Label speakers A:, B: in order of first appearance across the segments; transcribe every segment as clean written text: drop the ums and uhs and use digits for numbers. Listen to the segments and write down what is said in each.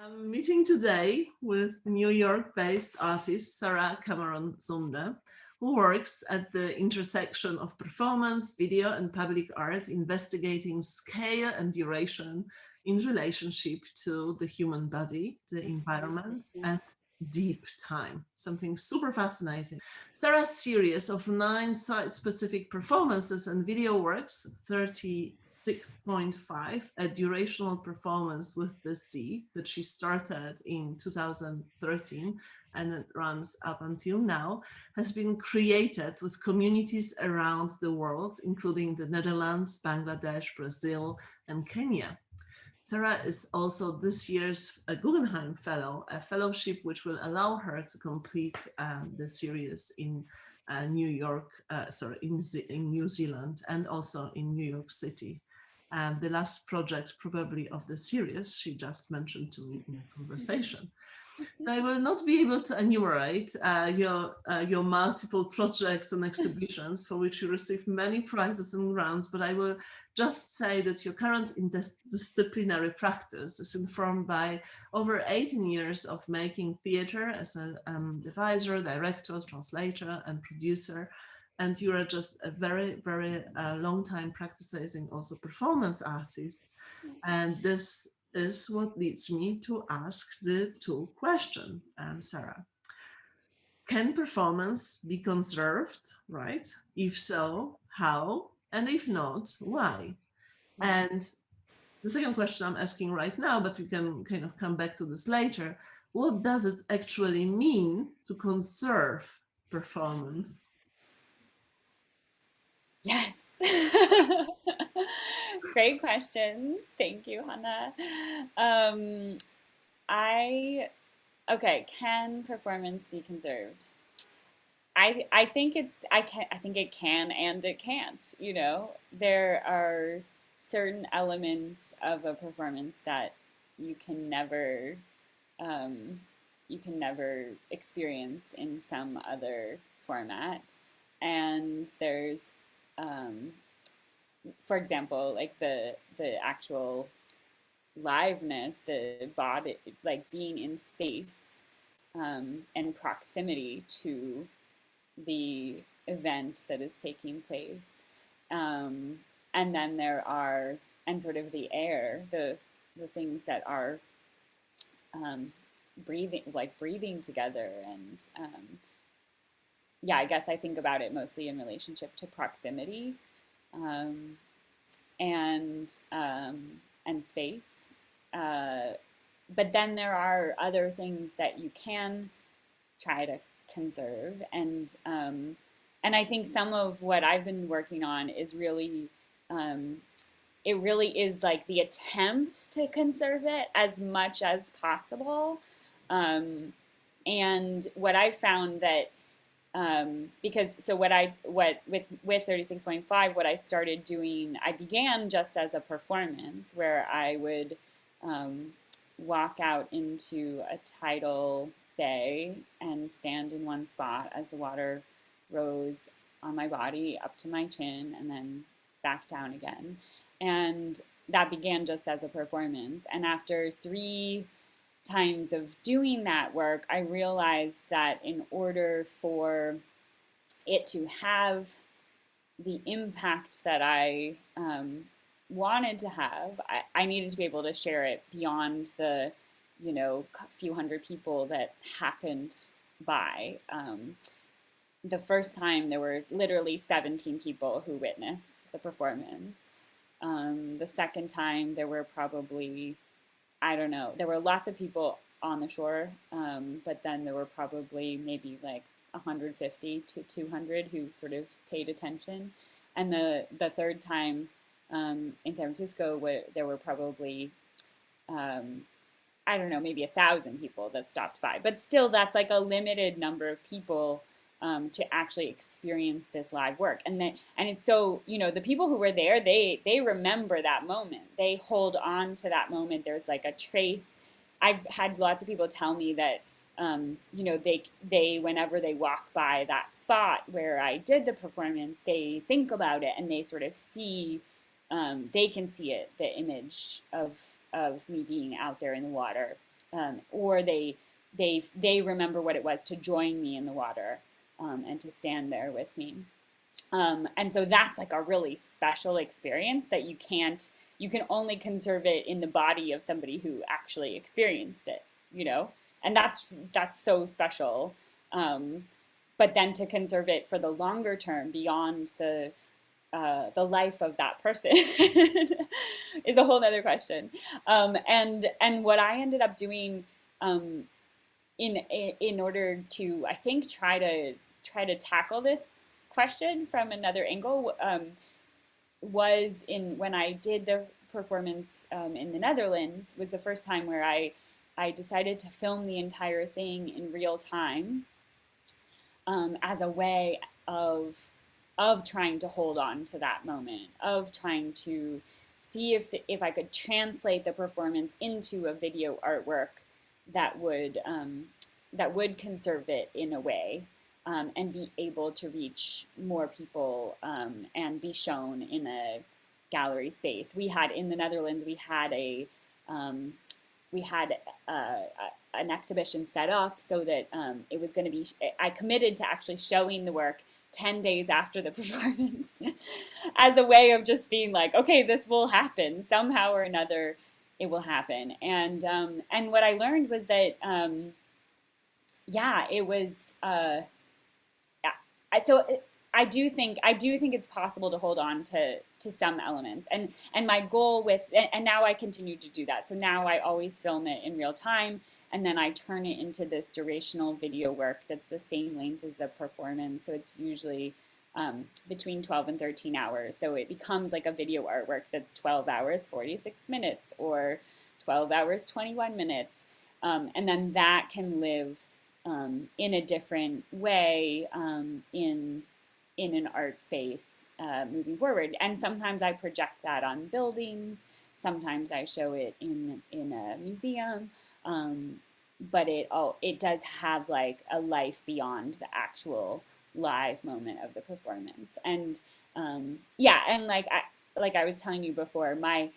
A: I'm meeting today with New York-based artist Sarah Cameron Sunde, who works at the intersection of performance, video, and public art, investigating scale and duration in relationship to the human body, the environment, and deep time. Something super fascinating. Sarah's series of 9 site-specific performances and video works, 36.5, a durational performance with the sea that she started in 2013 and it runs up until now, has been created with communities around the world, including the Netherlands, Bangladesh, Brazil, and Kenya. Sarah is also this year's Guggenheim Fellow, a fellowship which will allow her to complete the series in in New Zealand and also in New York City. The last project probably of the series she just mentioned to me in a conversation. So I will not be able to enumerate your multiple projects and exhibitions for which you received many prizes and grants, but I will just say that your current interdisciplinary practice is informed by over 18 years of making theater as a deviser, director, translator, and producer. And you are just a very, very long time practicing also performance artist. And this is what leads me to ask the two questions, Sarah. Can performance be conserved, right? If so, how? And if not, why? And the second question I'm asking right now, but we can kind of come back to this later. What does it actually mean to conserve performance?
B: Yes. Great questions. Thank you, Hanna. Um, okay, can performance be conserved? I think I think it can and it can't, There are certain elements of a performance that you can never um, you can never experience in some other format. And there's um, for example, like the actual liveness, the body, like being in space and proximity to the event that is taking place. Um, and then there are, and sort of the air, the things that are um, breathing together. And yeah, I guess I think about it mostly in relationship to proximity um, and and space. Uh, but then there are other things that you can try to conserve, and I think some of what I've been working on is really um, it really is like the attempt to conserve it as much as possible. Um, and what I found that because so what with 36.5, what I started doing, I began just as a performance where I would um, walk out into a tidal bay and stand in one spot as the water rose on my body up to my chin and then back down again. And that began just as a performance. And after 3 times of doing that work, I realized that in order for it to have the impact that I wanted to have, I needed to be able to share it beyond the, few hundred people that happened by. The first time there were literally 17 people who witnessed the performance. The second time there were probably, I don't know, there were lots of people on the shore, but then there were probably maybe like 150 to 200 who sort of paid attention. And the third time in San Francisco, there were probably, I don't know, maybe 1,000 people that stopped by. But still, that's like a limited number of people to actually experience this live work. And it's so, the people who were there, they remember that moment. They hold on to that moment. There's like a trace. I've had lots of people tell me that they whenever they walk by that spot where I did the performance, they think about it and they sort of see, they can see it, the image of me being out there in the water or they remember what it was to join me in the water, and to stand there with me. And so that's like a really special experience that you can only conserve it in the body of somebody who actually experienced it, you know? And that's so special. But then to conserve it for the longer term beyond the life of that person is a whole other question. And what I ended up doing, in order to, I think, try to tackle this question from another angle, was in when I did the performance, in the Netherlands, was the first time where I decided to film the entire thing in real time, as a way of trying to hold on to that moment, of trying to see if I could translate the performance into a video artwork that would conserve it in a way, and be able to reach more people, and be shown in a gallery space. We had in the Netherlands, we had an exhibition set up so that, it was going to be. I committed to actually showing the work 10 days after the performance as a way of just being like, okay, this will happen somehow or another. It will happen. And what I learned was that, yeah, it was. So I do think it's possible to hold on to some elements, and my goal with, and now I continue to do that. So now I always film it in real time, and then I turn it into this durational video work that's the same length as the performance. So it's usually, between 12 and 13 hours. So it becomes like a video artwork that's 12 hours 46 minutes, or 12 hours 21 minutes, and then that can live, in a different way, in an art space, moving forward. And sometimes I project that on buildings. Sometimes I show it in a museum. But it does have like a life beyond the actual live moment of the performance. And yeah, and like I was telling you before, my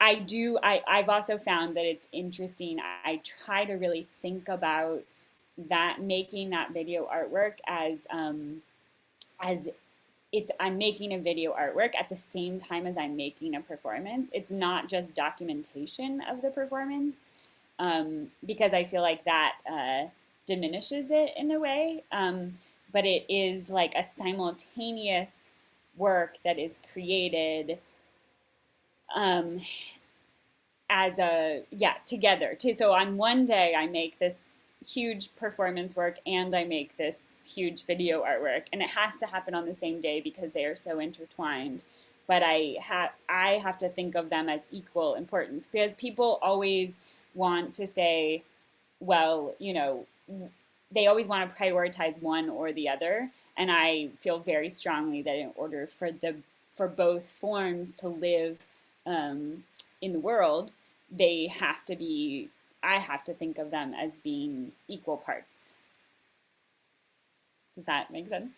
B: I've also found that it's interesting. I try to really think about that, making that video artwork as I'm making a video artwork at the same time as I'm making a performance. It's not just documentation of the performance, because I feel like that, diminishes it in a way. But it is like a simultaneous work that is created, together. So on one day I make this huge performance work and I make this huge video artwork, and it has to happen on the same day because they are so intertwined. But I have to think of them as equal importance, because people always want to say, well, they always want to prioritize one or the other, and I feel very strongly that in order for both forms to live, in the world, I have to think of them as being equal parts. Does that make sense?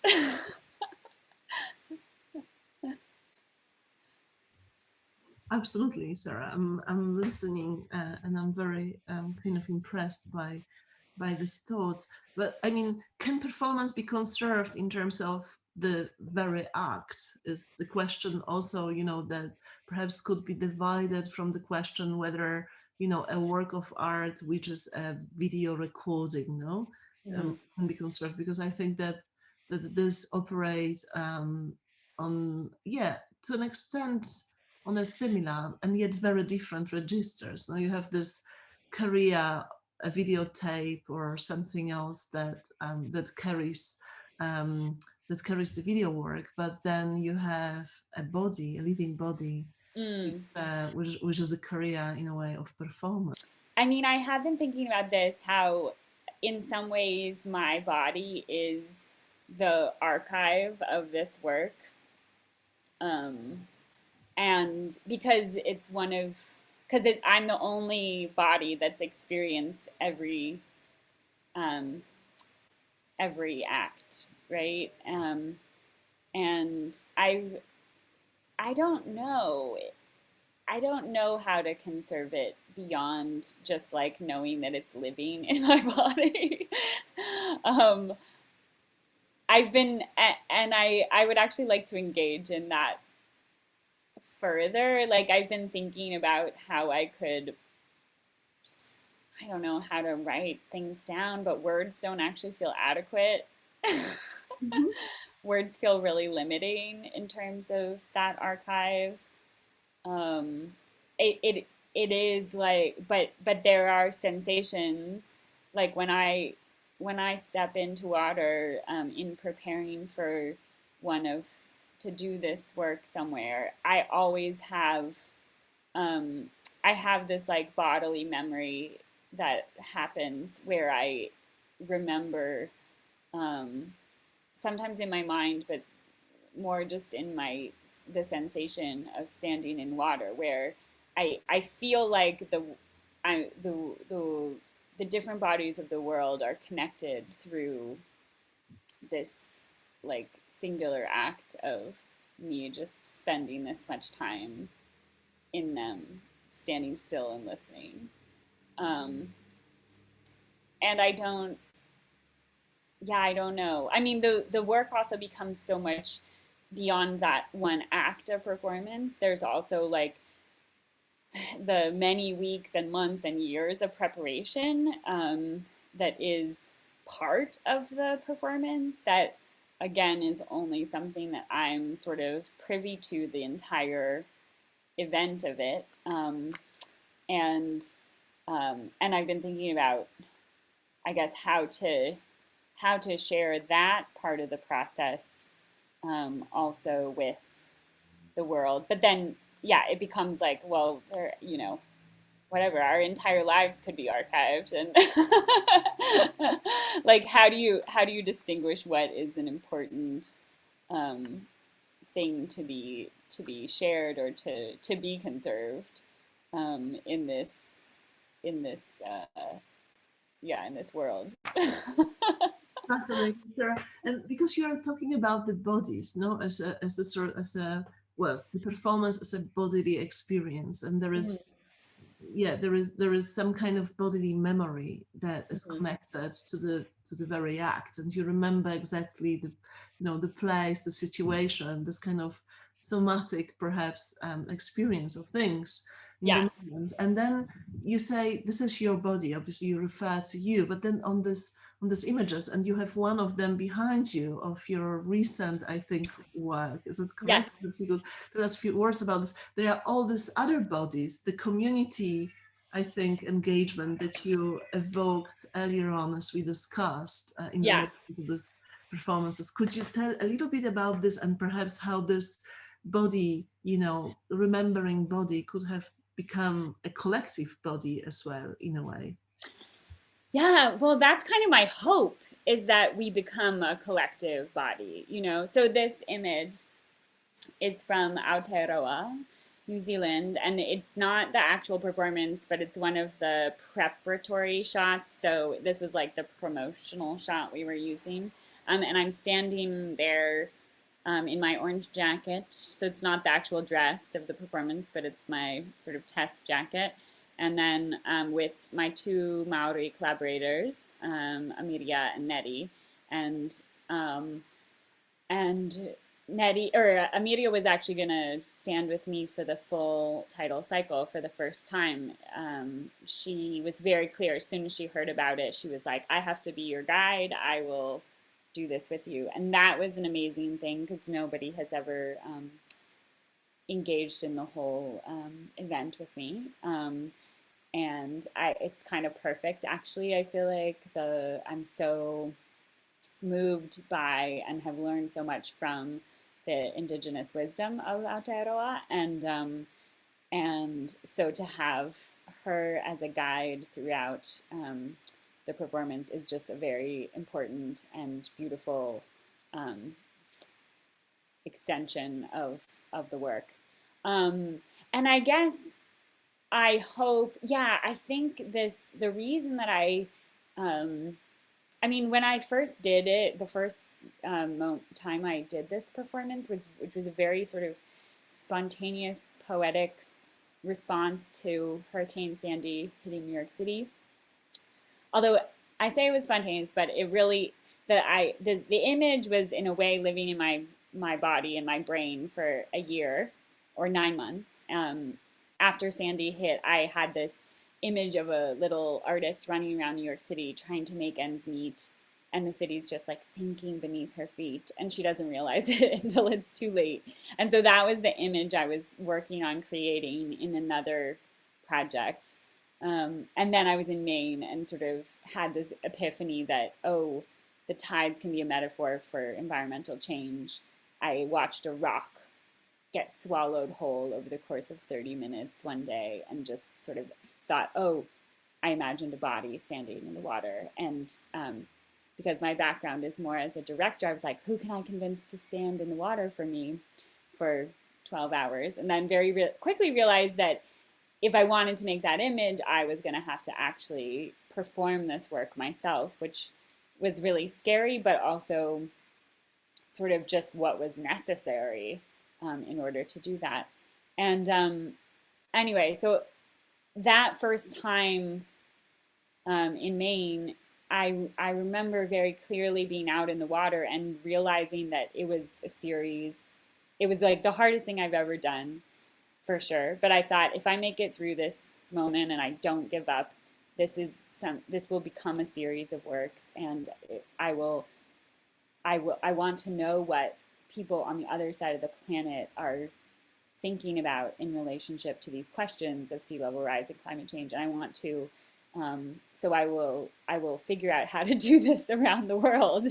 A: Absolutely, Sarah. I'm listening, and I'm very, kind of impressed by these thoughts. But I mean, can performance be conserved in terms of the very act? Is the question also, that perhaps could be divided from the question whether, a work of art, which is a video recording, can be conserved? Because I think that this operates, on, yeah, to an extent, on a similar and yet very different registers. Now you have this career, a videotape or something else that carries, the video work, but then you have a body, a living body, which is a career in a way of performance.
B: I mean, I have been thinking about this, how in some ways my body is the archive of this work. And because I'm the only body that's experienced um, every act, right? And I don't know. I don't know how to conserve it beyond just like knowing that it's living in my body. um, I've been, and I would actually like to engage in that further. Like I've been thinking about how I could, I don't know how to write things down, but words don't actually feel adequate.
A: Mhm.
B: Words feel really limiting in terms of that archive. Um, it is like, but there are sensations like when I step into water in preparing for one of to do this work somewhere, I always have um, I have this like bodily memory that happens where I remember um, sometimes in my mind, but more just in my the sensation of standing in water, where I feel like I, the different bodies of the world are connected through this like singular act of me just spending this much time in them, standing still and listening. Um, and I don't, yeah, I don't know. I mean, the work also becomes so much beyond that one act of performance. There's also like the many weeks and months and years of preparation that is part of the performance that again is only something that I'm sort of privy to the entire event of it. And and I've been thinking about, I guess, how to share that part of the process also with the world. But then, yeah, it becomes like, well, there, you know, whatever. Our entire lives could be archived, and like, how do you distinguish what is an important um, thing to be shared or to be conserved in this yeah in this world.
A: Fascinating, Sarah. And because you are talking about the bodies, no, as the sort as a well, the performance as a bodily experience, and there
B: Mhm,
A: is yeah, there is some kind of bodily memory that is
B: mhm.
A: connected to the very act, and you remember exactly the you know the place, the situation, this kind of somatic perhaps experience of things in
B: Yeah,
A: the moment, and then you say this is your body. Obviously, you refer to you, but then on these images, and you have one of them behind you of your recent, I think, work. Is it
B: yes,
A: correct? That you could tell us a few words about this. There are all these other bodies, the community, I think, engagement that you evoked earlier on as we discussed in
B: yeah.
A: relation to this performances. Could you tell a little bit about this and perhaps how this body, you know, remembering body could have become a collective body as well in a way?
B: Yeah, well, that's kind of my hope is that we become a collective body, you know. So this image is from Aotearoa, New Zealand, and it's not the actual performance, but it's one of the preparatory shots. So this was like the promotional shot we were using. And I'm standing there in my orange jacket. So it's not the actual dress of the performance, but it's my sort of test jacket. And then with my two Maori collaborators, Amiria and Nettie, and um, and Nettie or Amiria was actually going to stand with me for the full title cycle for the first time. She was very clear as soon as she heard about it. She was like, "I have to be your guide. I will do this with you," and that was an amazing thing because nobody has ever engaged in the whole event with me. And it's kind of perfect actually. I feel like I'm so moved by and have learned so much from the indigenous wisdom of Aotearoa, and so to have her as a guide throughout the performance is just a very important and beautiful um, extension of the work. Um, and I guess I hope, yeah, I think the reason that um, I mean, when I first did it, the first time I did this performance, which was a very sort of spontaneous, poetic response to Hurricane Sandy hitting New York City. Although I say it was spontaneous, but it really the image was in a way living in my body and my brain for a year or 9 months. After Sandy hit, I had this image of a little artist running around New York City trying to make ends meet, and the city's just like sinking beneath her feet, and she doesn't realize it until it's too late. And so that was the image I was working on creating in another project. And then I was in Maine and sort of had this epiphany that, oh, the tides can be a metaphor for environmental change. I watched a rock get swallowed whole over the course of 30 minutes one day and just sort of thought, oh, I imagined a body standing in the water. And because my background is more as a director, I was like, who can I convince to stand in the water for me for 12 hours? And then very quickly realized that if I wanted to make that image, I was going to have to actually perform this work myself, which was really scary, but also sort of just what was necessary in order to do that. And anyway, so that first time in Maine, I remember very clearly being out in the water and realizing that it was a series. It was like the hardest thing I've ever done, for sure. But I thought if I make it through this moment and I don't give up, this will become a series of works, and I want to know what people on the other side of the planet are thinking about in relationship to these questions of sea level rise and climate change. And I want to so I will figure out how to do this around the world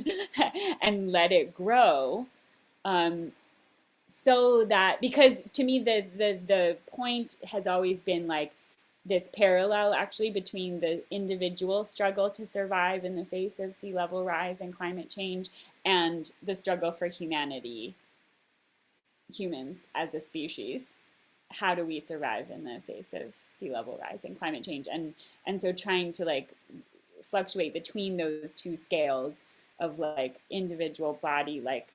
B: and let it grow. So that, because to me the point has always been like this parallel actually between the individual struggle to survive in the face of sea level rise and climate change and the struggle for humanity, humans as a species. How do we survive in the face of sea level rise and climate change? And so trying to like fluctuate between those two scales of like individual body, like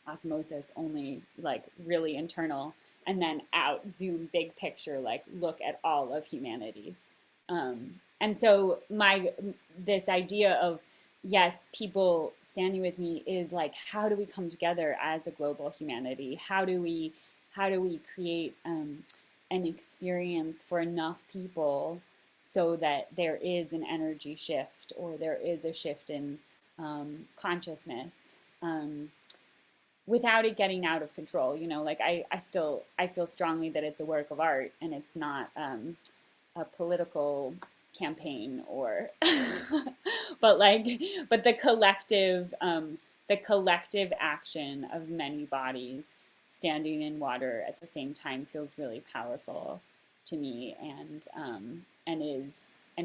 B: osmosis, only like really internal, and then out zoom big picture, like look at all of humanity. And so this idea of, yes, people standing with me is like, how do we come together as a global humanity? How do we create an experience for enough people so that there is an energy shift or there is a shift in consciousness, without it getting out of control? Like I feel strongly that it's a work of art and it's not a political campaign or but the collective action of many bodies standing in water at the same time feels really powerful to me, and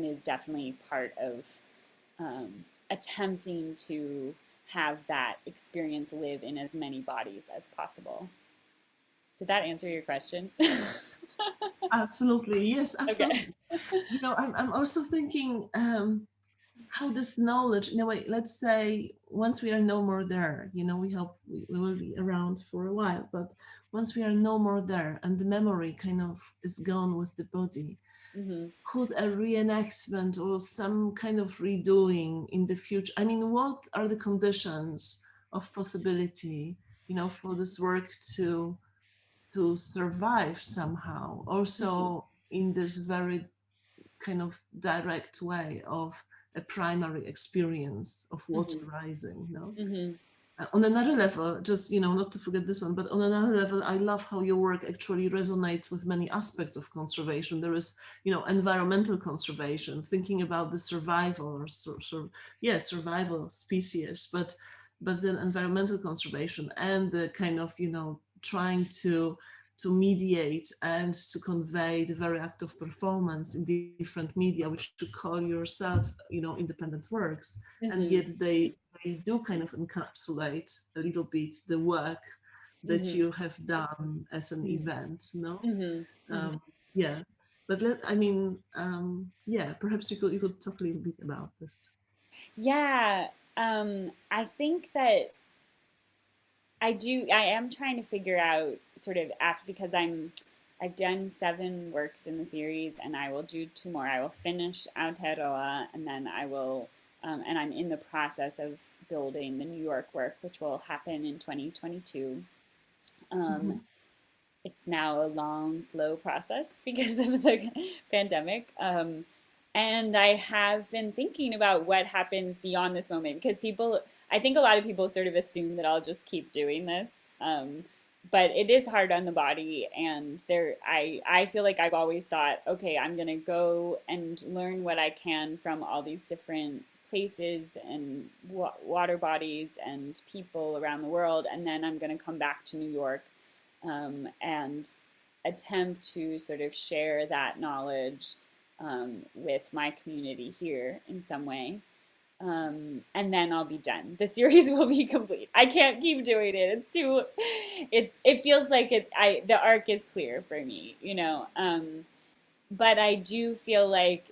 B: is definitely part of attempting to have that experience live in as many bodies as possible. Did that answer your question?
A: Absolutely, yes,
B: Okay.
A: absolutely. I'm also thinking how this knowledge, in a way, let's say once we are no more there, we hope we will be around for a while, but once we are no more there and the memory kind of is gone with the body,
B: Hmm.
A: could a reenactment or some kind of redoing in the future, I mean, what are the conditions of possibility, for this work to survive somehow,
B: Hmm.
A: also in this very kind of direct way of a primary experience of water
B: Hmm.
A: rising.
B: Hmm.
A: On another level, just not to forget this one, but on another level, I love how your work actually resonates with many aspects of conservation. There is, environmental conservation, thinking about the survival survival of species, but then environmental conservation and the kind of trying to mediate and to convey the very act of performance in different media, which you call yourself, independent works, and
B: Hmm.
A: yet they do kind of encapsulate a little bit the work that
B: Hmm.
A: you have done as an event, no?
B: Hmm. Hmm.
A: Um, yeah, but yeah, perhaps you could talk a little bit about this.
B: Yeah, I think that I am trying to figure out sort of after, because I've done 7 works in the series, and I will do 2 more. I will finish Aotearoa, and then I will, and I'm in the process of building the New York work, which will happen in 2022.
A: Mhm.
B: It's now a long, slow process because of the pandemic. And I have been thinking about what happens beyond this moment because I think a lot of people sort of assume that I'll just keep doing this. But it is hard on the body. And I feel like I've always thought, okay, I'm going to go and learn what I can from all these different places and water bodies and people around the world. And then I'm going to come back to New York and attempt to sort of share that knowledge with my community here in some way. And then I'll be done. The series will be complete. I can't keep doing it. It feels like the arc is clear for me, you know. But I do feel like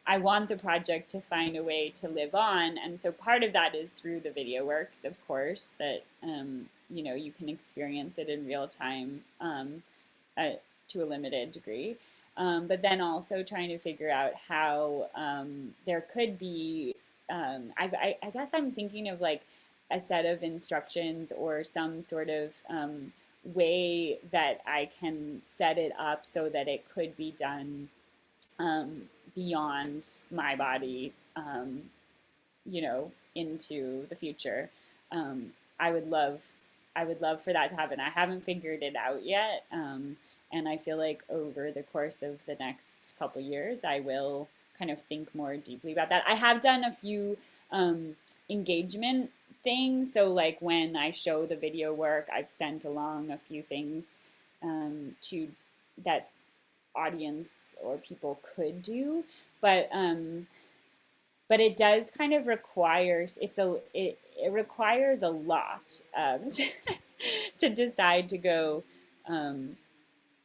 B: I want the project to find a way to live on. And so part of that is through the video works, of course, that, you know, you can experience it in real time to a limited degree. But then also trying to figure out how there could be, I guess I'm thinking of like a set of instructions or some sort of way that I can set it up so that it could be done beyond my body, you know, into the future. Um, I would love, I would love for that to happen. I haven't figured it out yet, and I feel like over the course of the next couple years, I will kind of think more deeply about that. I have done a few engagement things. So like when I show the video work, I've sent along a few things to that audience or people could do, but it does kind of requires it requires a lot to decide um,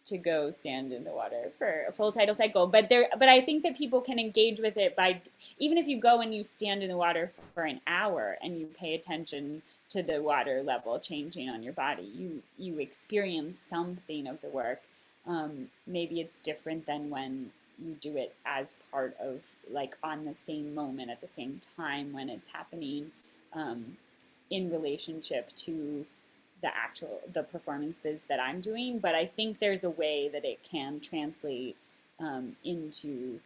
B: to go stand in the water for a full tidal cycle. But I think that people can engage with it by, even if you go and you stand in the water for an hour and you pay attention to the water level changing on your body, you experience something of the work. Maybe it's different than when you do it as part of, like, on the same moment at the same time when it's happening, in relationship to the performances that I'm doing. But I think there's a way that it can translate into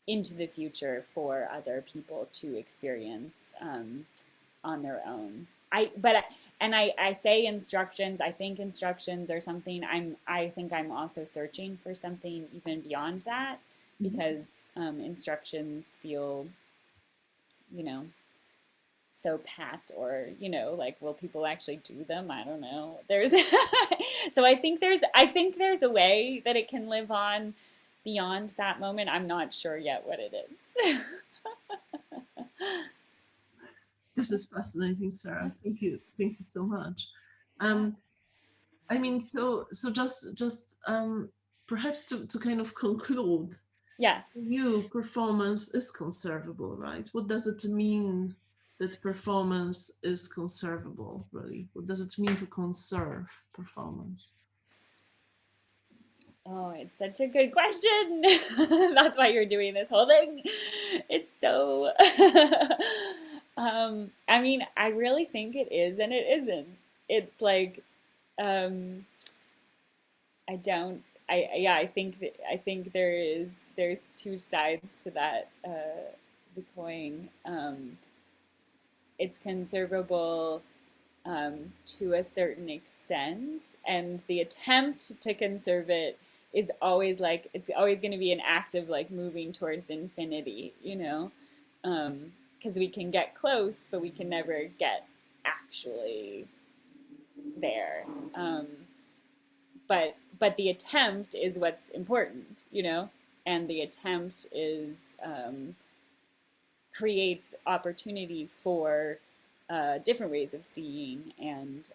B: the future for other people to experience on their own. I say instructions. I think instructions are something I think I'm also searching for something even beyond that, because instructions feel, you know, so pat, or, you know, like, will people actually do them? I don't know. There's so I think there's a way that it can live on beyond that moment. I'm not sure yet what it is.
A: This is fascinating, Sarah. Thank you so much.
B: Yeah.
A: I mean, so just perhaps to kind of conclude,
B: Yeah.
A: for you, performance is conservable, right? What does it mean that performance is conservable, really? What does it mean to conserve performance?
B: Oh, it's such a good question. That's why you're doing this whole thing. It's so I mean, I really think it is and it isn't. It's like, um I don't I yeah, I think there's two sides to that the coin. It's conservable to a certain extent, and the attempt to conserve it is always like, it's always going to be an act of like moving towards infinity, you know, because we can get close, but we can never get actually there. But the attempt is what's important, you know, and the attempt is creates opportunity for different ways of seeing, and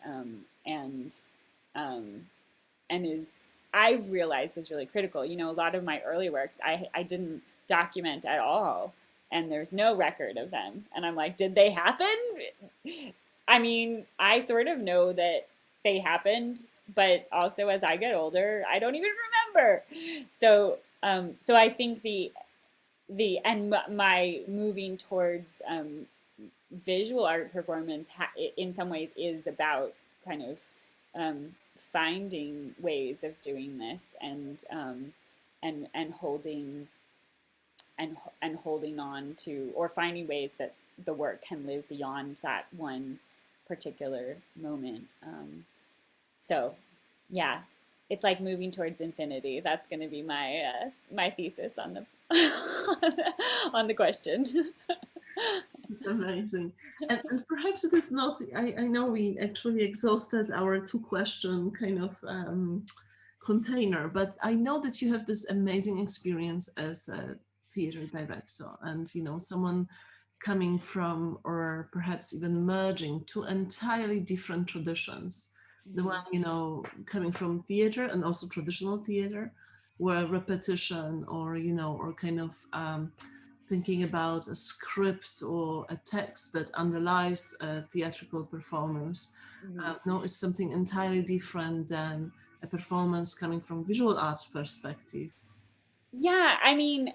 B: is, I've realized, is really critical. You know, a lot of my early works I didn't document at all, and there's no record of them. And I'm like, did they happen? I mean, I sort of know that they happened, but also as I get older, I don't even remember. So so I think my moving towards visual art performance in some ways is about kind of finding ways of doing this and holding and holding on to, or finding ways that the work can live beyond that one particular moment. So yeah, it's like moving towards infinity. That's going to be my thesis on the on the question.
A: This is amazing. And perhaps it is not, I know we actually exhausted our 2 question kind of container, but I know that you have this amazing experience as a theater director and, someone coming from or perhaps even merging 2 entirely different traditions. The
B: Mhm.
A: one, coming from theater and also traditional theater, where repetition or kind of thinking about a script or a text that underlies a theatrical performance,
B: Mhm.
A: no, is something entirely different than a performance coming from visual art perspective.
B: Yeah, I mean,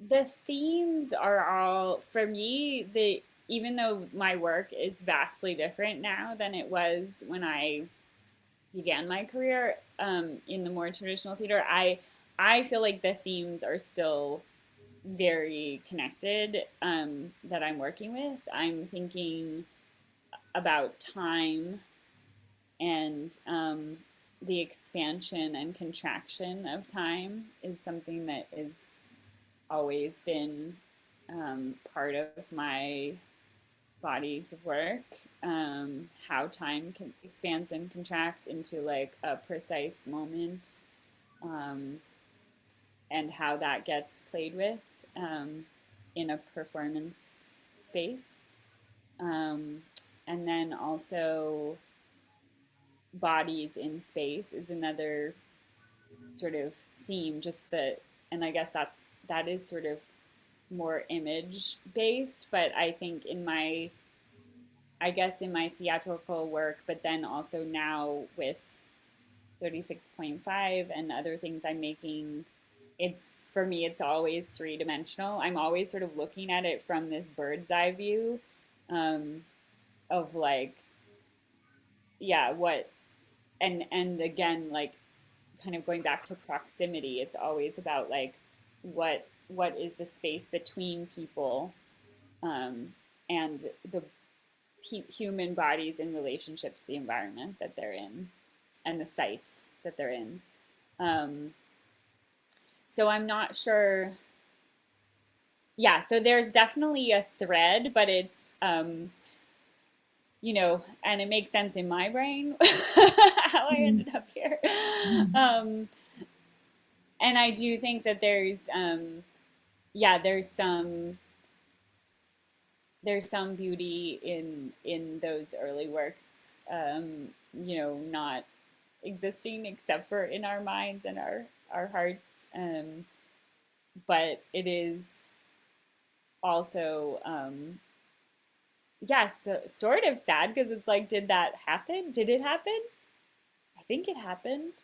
B: the themes are all for me, the even though my work is vastly different now than it was when I began my career in the more traditional theater, I feel like the themes are still very connected that I'm working with. I'm thinking about time and the expansion and contraction of time is something that has always been part of my bodies of work. How time expands and contracts into like a precise moment, um, and how that gets played with in a performance space. Um, and then also bodies in space is another sort of theme. Just and I guess that is sort of more image based, but I think I guess in my theatrical work, but then also now with 36.5 and other things I'm making, it's for me, it's always three-dimensional. I'm always sort of looking at it from this bird's eye view um, of like, yeah, what, and again, like kind of going back to proximity, it's always about like what is the space between people and the human bodies in relationship to the environment that they're in and the site that they're in. Um, so I'm not sure. Yeah, so there's definitely a thread, but it's and it makes sense in my brain how I
A: Mhm.
B: ended up here.
A: Mhm.
B: Um, and I do think that yeah, there's some beauty in those early works, not existing except for in our minds and our hearts. But it is also, yeah, so, sort of sad because it's like, did that happen? Did it happen? I think it happened.